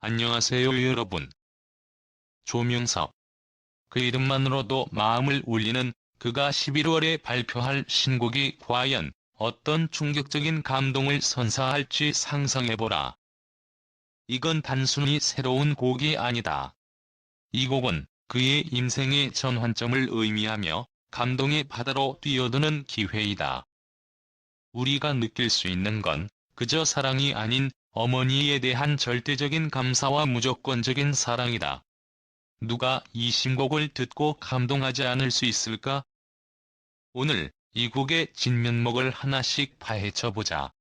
안녕하세요 여러분. 조명섭. 그 이름만으로도 마음을 울리는 그가 11월에 발표할 신곡이 과연 어떤 충격적인 감동을 선사할지 상상해보라. 이건 단순히 새로운 곡이 아니다. 이 곡은 그의 인생의 전환점을 의미하며 감동의 바다로 뛰어드는 기회이다. 우리가 느낄 수 있는 건 그저 사랑이 아닌 어머니에 대한 절대적인 감사와 무조건적인 사랑이다. 누가 이 신곡을 듣고 감동하지 않을 수 있을까? 오늘 이 곡의 진면목을 하나씩 파헤쳐보자.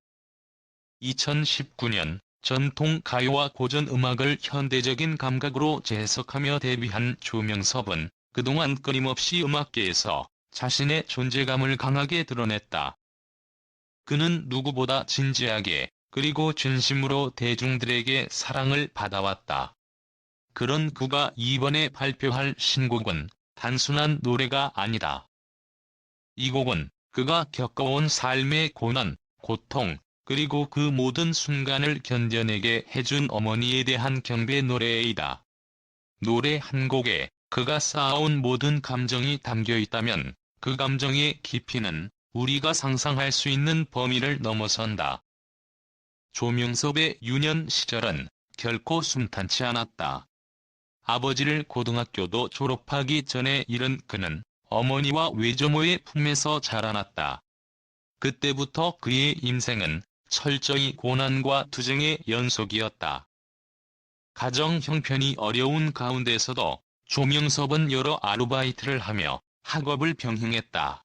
2019년 전통 가요와 고전 음악을 현대적인 감각으로 재해석하며 데뷔한 조명섭은 그동안 끊임없이 음악계에서 자신의 존재감을 강하게 드러냈다. 그는 누구보다 진지하게 그리고 진심으로 대중들에게 사랑을 받아왔다. 그런 그가 이번에 발표할 신곡은 단순한 노래가 아니다. 이 곡은 그가 겪어온 삶의 고난, 고통, 그리고 그 모든 순간을 견뎌내게 해준 어머니에 대한 경배 노래이다. 노래 한 곡에 그가 쌓아온 모든 감정이 담겨 있다면 그 감정의 깊이는 우리가 상상할 수 있는 범위를 넘어선다. 조명섭의 유년 시절은 결코 순탄치 않았다. 아버지를 고등학교도 졸업하기 전에 잃은 그는 어머니와 외조모의 품에서 자라났다. 그때부터 그의 인생은 철저히 고난과 투쟁의 연속이었다. 가정 형편이 어려운 가운데서도 조명섭은 여러 아르바이트를 하며 학업을 병행했다.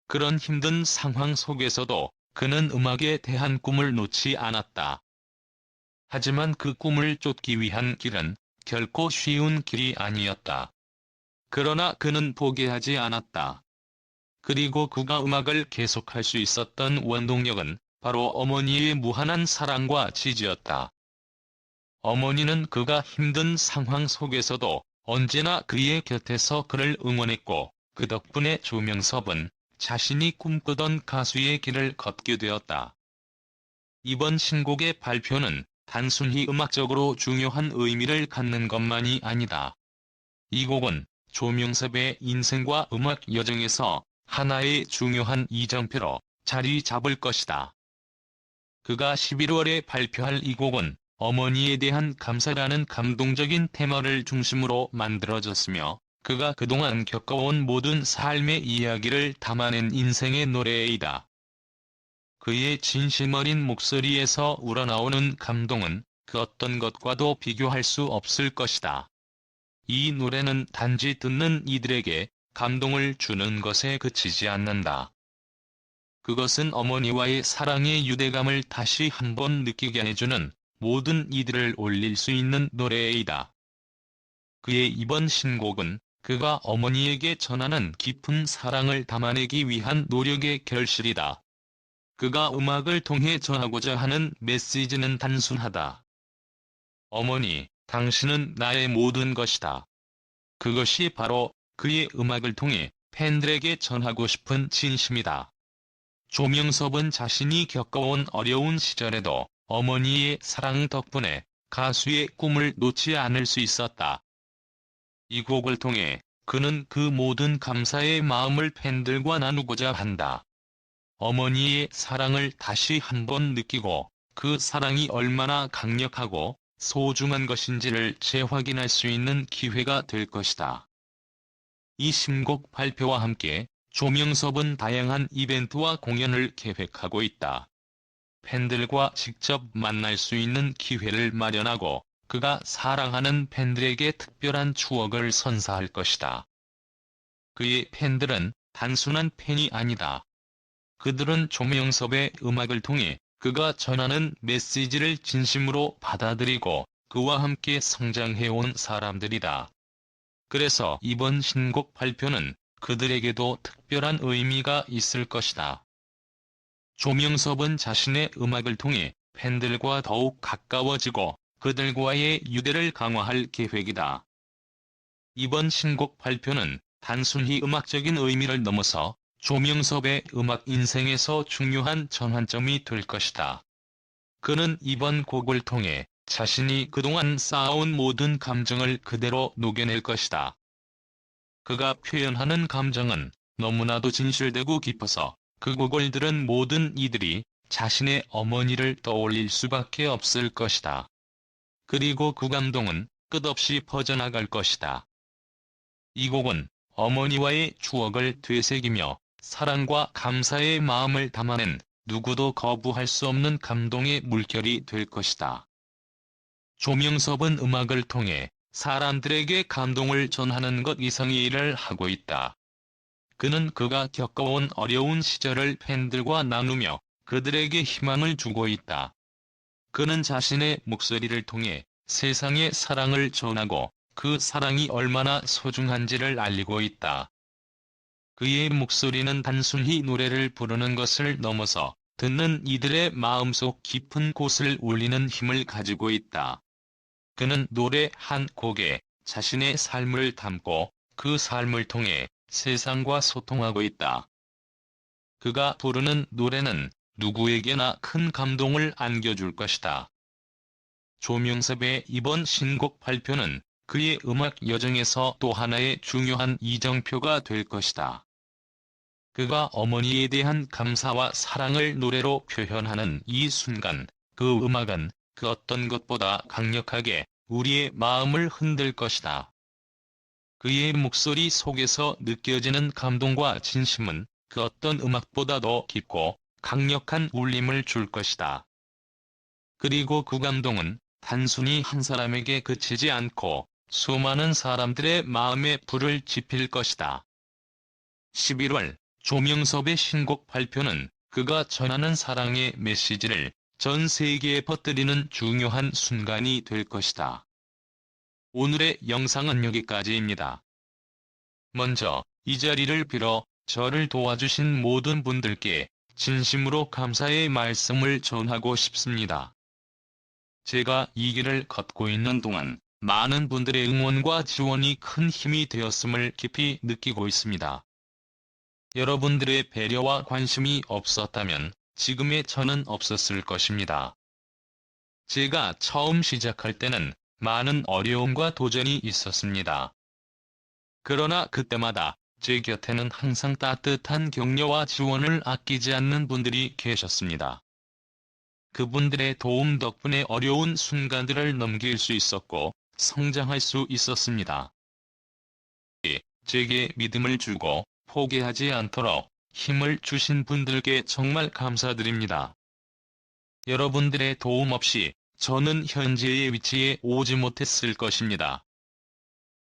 그런 힘든 상황 속에서도 그는 음악에 대한 꿈을 놓지 않았다. 하지만 그 꿈을 쫓기 위한 길은 결코 쉬운 길이 아니었다. 그러나 그는 포기하지 않았다. 그리고 그가 음악을 계속할 수 있었던 원동력은 바로 어머니의 무한한 사랑과 지지였다. 어머니는 그가 힘든 상황 속에서도 언제나 그의 곁에서 그를 응원했고, 그 덕분에 조명섭은 자신이 꿈꾸던 가수의 길을 걷게 되었다. 이번 신곡의 발표는 단순히 음악적으로 중요한 의미를 갖는 것만이 아니다. 이 곡은 조명섭의 인생과 음악 여정에서 하나의 중요한 이정표로 자리 잡을 것이다. 그가 11월에 발표할 이 곡은 어머니에 대한 감사라는 감동적인 테마를 중심으로 만들어졌으며, 그가 그동안 겪어온 모든 삶의 이야기를 담아낸 인생의 노래이다. 그의 진심 어린 목소리에서 우러나오는 감동은 그 어떤 것과도 비교할 수 없을 것이다. 이 노래는 단지 듣는 이들에게 감동을 주는 것에 그치지 않는다. 그것은 어머니와의 사랑의 유대감을 다시 한번 느끼게 해주는 모든 이들을 올릴 수 있는 노래이다. 그의 이번 신곡은 그가 어머니에게 전하는 깊은 사랑을 담아내기 위한 노력의 결실이다. 그가 음악을 통해 전하고자 하는 메시지는 단순하다. 어머니, 당신은 나의 모든 것이다. 그것이 바로 그의 음악을 통해 팬들에게 전하고 싶은 진심이다. 조명섭은 자신이 겪어온 어려운 시절에도 어머니의 사랑 덕분에 가수의 꿈을 놓지 않을 수 있었다. 이 곡을 통해 그는 그 모든 감사의 마음을 팬들과 나누고자 한다. 어머니의 사랑을 다시 한번 느끼고 그 사랑이 얼마나 강력하고 소중한 것인지를 재확인할 수 있는 기회가 될 것이다. 이 신곡 발표와 함께 조명섭은 다양한 이벤트와 공연을 계획하고 있다. 팬들과 직접 만날 수 있는 기회를 마련하고 그가 사랑하는 팬들에게 특별한 추억을 선사할 것이다. 그의 팬들은 단순한 팬이 아니다. 그들은 조명섭의 음악을 통해 그가 전하는 메시지를 진심으로 받아들이고 그와 함께 성장해온 사람들이다. 그래서 이번 신곡 발표는 그들에게도 특별한 의미가 있을 것이다. 조명섭은 자신의 음악을 통해 팬들과 더욱 가까워지고 그들과의 유대를 강화할 계획이다. 이번 신곡 발표는 단순히 음악적인 의미를 넘어서 조명섭의 음악 인생에서 중요한 전환점이 될 것이다. 그는 이번 곡을 통해 자신이 그동안 쌓아온 모든 감정을 그대로 녹여낼 것이다. 그가 표현하는 감정은 너무나도 진실되고 깊어서 그 곡을 들은 모든 이들이 자신의 어머니를 떠올릴 수밖에 없을 것이다. 그리고 그 감동은 끝없이 퍼져나갈 것이다. 이 곡은 어머니와의 추억을 되새기며 사랑과 감사의 마음을 담아낸 누구도 거부할 수 없는 감동의 물결이 될 것이다. 조명섭은 음악을 통해 사람들에게 감동을 전하는 것 이상의 일을 하고 있다. 그는 그가 겪어온 어려운 시절을 팬들과 나누며 그들에게 희망을 주고 있다. 그는 자신의 목소리를 통해 세상에 사랑을 전하고 그 사랑이 얼마나 소중한지를 알리고 있다. 그의 목소리는 단순히 노래를 부르는 것을 넘어서 듣는 이들의 마음속 깊은 곳을 울리는 힘을 가지고 있다. 그는 노래 한 곡에 자신의 삶을 담고 그 삶을 통해 세상과 소통하고 있다. 그가 부르는 노래는 누구에게나 큰 감동을 안겨줄 것이다. 조명섭의 이번 신곡 발표는 그의 음악 여정에서 또 하나의 중요한 이정표가 될 것이다. 그가 어머니에 대한 감사와 사랑을 노래로 표현하는 이 순간, 그 음악은 그 어떤 것보다 강력하게 우리의 마음을 흔들 것이다. 그의 목소리 속에서 느껴지는 감동과 진심은 그 어떤 음악보다 더 깊고 강력한 울림을 줄 것이다. 그리고 그 감동은 단순히 한 사람에게 그치지 않고 수많은 사람들의 마음에 불을 지필 것이다. 11월 조명섭의 신곡 발표는 그가 전하는 사랑의 메시지를 전 세계에 퍼뜨리는 중요한 순간이 될 것이다. 오늘의 영상은 여기까지입니다. 먼저 이 자리를 빌어 저를 도와주신 모든 분들께 진심으로 감사의 말씀을 전하고 싶습니다. 제가 이 길을 걷고 있는 동안 많은 분들의 응원과 지원이 큰 힘이 되었음을 깊이 느끼고 있습니다. 여러분들의 배려와 관심이 없었다면 지금의 저는 없었을 것입니다. 제가 처음 시작할 때는 많은 어려움과 도전이 있었습니다. 그러나 그때마다 제 곁에는 항상 따뜻한 격려와 지원을 아끼지 않는 분들이 계셨습니다. 그분들의 도움 덕분에 어려운 순간들을 넘길 수 있었고 성장할 수 있었습니다. 제게 믿음을 주고 포기하지 않도록 힘을 주신 분들께 정말 감사드립니다. 여러분들의 도움 없이 저는 현재의 위치에 오지 못했을 것입니다.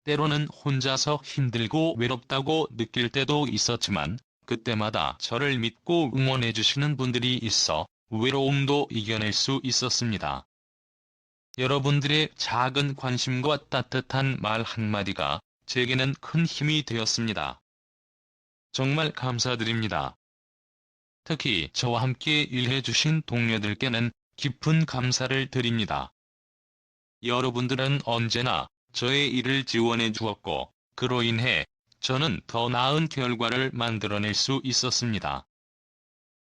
때로는 혼자서 힘들고 외롭다고 느낄 때도 있었지만 그때마다 저를 믿고 응원해주시는 분들이 있어 외로움도 이겨낼 수 있었습니다. 여러분들의 작은 관심과 따뜻한 말 한마디가 제게는 큰 힘이 되었습니다. 정말 감사드립니다. 특히 저와 함께 일해주신 동료들께는 깊은 감사를 드립니다. 여러분들은 언제나 저의 일을 지원해 주었고, 그로 인해 저는 더 나은 결과를 만들어낼 수 있었습니다.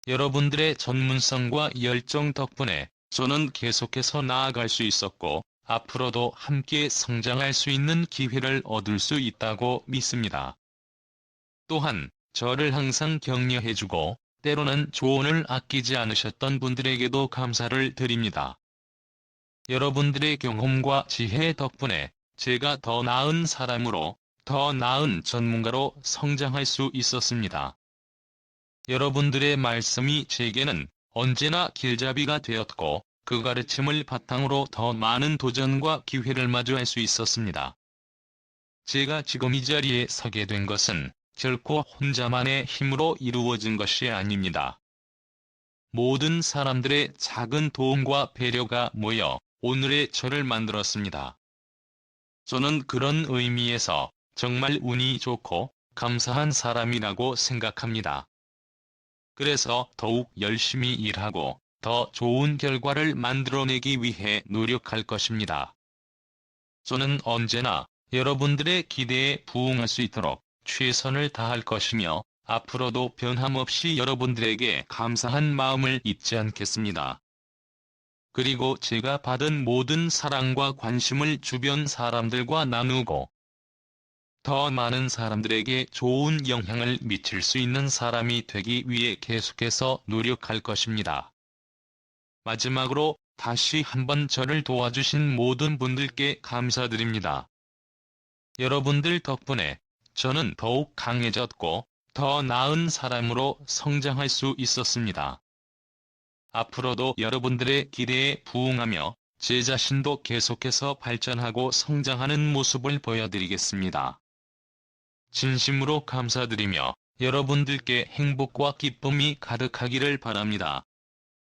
여러분들의 전문성과 열정 덕분에 저는 계속해서 나아갈 수 있었고, 앞으로도 함께 성장할 수 있는 기회를 얻을 수 있다고 믿습니다. 또한 저를 항상 격려해주고 때로는 조언을 아끼지 않으셨던 분들에게도 감사를 드립니다. 여러분들의 경험과 지혜 덕분에 제가 더 나은 사람으로, 더 나은 전문가로 성장할 수 있었습니다. 여러분들의 말씀이 제게는 언제나 길잡이가 되었고 그 가르침을 바탕으로 더 많은 도전과 기회를 마주할 수 있었습니다. 제가 지금 이 자리에 서게 된 것은 결코 혼자만의 힘으로 이루어진 것이 아닙니다. 모든 사람들의 작은 도움과 배려가 모여 오늘의 저를 만들었습니다. 저는 그런 의미에서 정말 운이 좋고 감사한 사람이라고 생각합니다. 그래서 더욱 열심히 일하고 더 좋은 결과를 만들어내기 위해 노력할 것입니다. 저는 언제나 여러분들의 기대에 부응할 수 있도록 최선을 다할 것이며 앞으로도 변함없이 여러분들에게 감사한 마음을 잊지 않겠습니다. 그리고 제가 받은 모든 사랑과 관심을 주변 사람들과 나누고 더 많은 사람들에게 좋은 영향을 미칠 수 있는 사람이 되기 위해 계속해서 노력할 것입니다. 마지막으로 다시 한번 저를 도와주신 모든 분들께 감사드립니다. 여러분들 덕분에 저는 더욱 강해졌고 더 나은 사람으로 성장할 수 있었습니다. 앞으로도 여러분들의 기대에 부응하며 제 자신도 계속해서 발전하고 성장하는 모습을 보여드리겠습니다. 진심으로 감사드리며 여러분들께 행복과 기쁨이 가득하기를 바랍니다.